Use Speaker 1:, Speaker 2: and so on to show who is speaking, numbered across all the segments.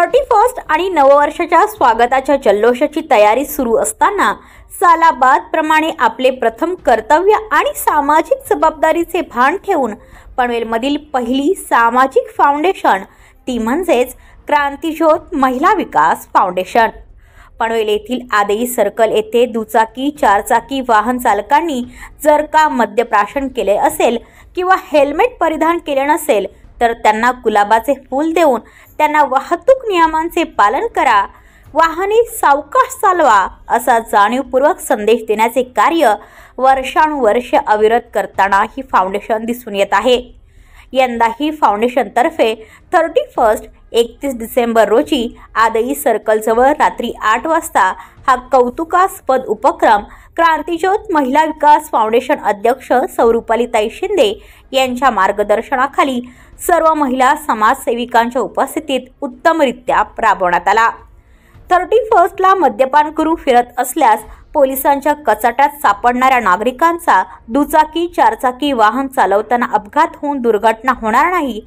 Speaker 1: 31 आणि नववर्षाच्या स्वागताच्या जल्लोषाची तयारी सुरू असताना सालाबाद प्रमाणे आपले प्रथम कर्तव्य आणि सामाजिक जबाबदारीचे भान ठेवून पनवेलमधील पहिली सामाजिक फाउंडेशन ती म्हणजेच क्रांतिज्योत महिला विकास फाउंडेशन पनवेल येथील आदेई सर्कल येथे दुचाकी चारचाकी वाहन चालकांनी जर का मद्यप्राशन केले असेल किंवा हेल्मेट परिधान केले नसेल तर त्यांना गुलाबाचे फूल देऊन त्यांना वाहतूक नियमांचे पालन करा, वाहने सावकाश चालवा असा जाणीवपूर्वक संदेश देण्याचे कार्य वर्षानुवर्ष अविरत करताना ही फाउंडेशन दिसून येत आहे। यंदा ही फाउंडेशन तर्फे 31 डिसेंबर रोजी आदेई सर्कल जवळ रात्री 8 वाजता हा कौतुकास्पद उपक्रम क्रांतिज्योत महिला विकास फाउंडेशन अध्यक्ष सौरूपालीताई शिंदे यांच्या मार्गदर्शनाखाली सर्व महिला समाजसेविकांच्या उपस्थितीत उत्तमरित्या राबवण्यात आला। 31 ला मद्यपान करून फिरत असल्यास पोलिसांच्या कचाट्यात सापडणाऱ्या नागरिकांचा दुचाकी चारचाकी वाहन चालवताना अपघात होऊन दुर्घटना होणार नाही,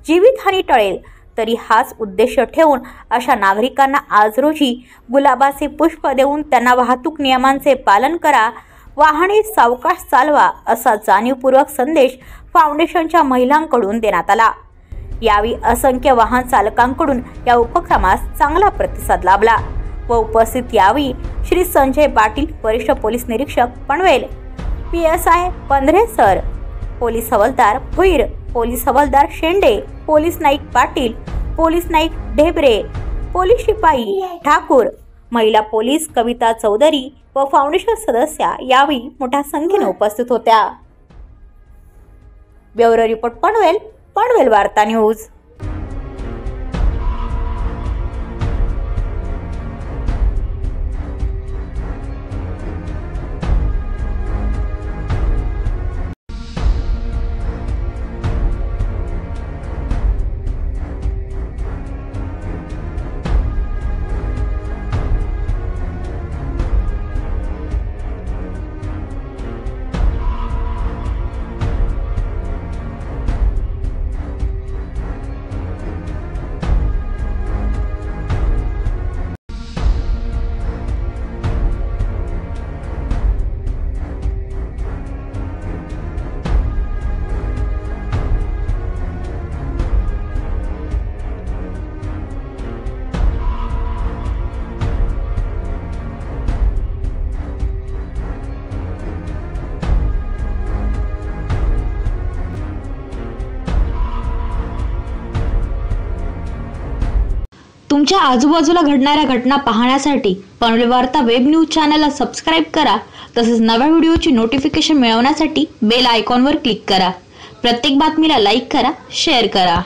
Speaker 1: जीवितहानी टळेल, तरी हाच उद्देश ठेवून अशा नागरिकांना आज रोजी गुलाबाचे पुष्प देऊन त्यांना वाहतूक नियमांचे पालन करा, वाहने सावकाश चालवा असा जाणीवपूर्वक संदेश फाउंडेशनच्या महिलांकडून देण्यात आला। यावेळी असंख्य वाहन चालकांकडून या उपक्रमास चांगला प्रतिसाद लाभला व उपस्थित यावेळी श्री संजय पाटील वरिष्ठ पोलीस निरीक्षक Panvel, PSI Pandhare sir, police हवालदार भुईर, पोलीस हवालदार शेंडे, पोलीस नाईक पाटील, पोलीस नाईक ढेबरे, पोलीस शिपाई ठाकूर, महिला पोलीस कविता चौधरी व फाउंडेशन सदस्या यावेळी मोठ्या संख्येने उपस्थित होत्या। ब्युरो रिपोर्ट पनवेल वार्ता न्यूज।
Speaker 2: तुमच्या आजूबाजूला घडणाऱ्या घटना पाहण्यासाठी पनवेल वार्ता वेब न्यूज चॅनलला सबस्क्राइब करा। तसेच नव्या व्हिडिओची नोटिफिकेशन मिळवण्यासाठी बेल आयकॉनवर क्लिक करा। प्रत्येक बातमीला लाईक करा, शेअर करा।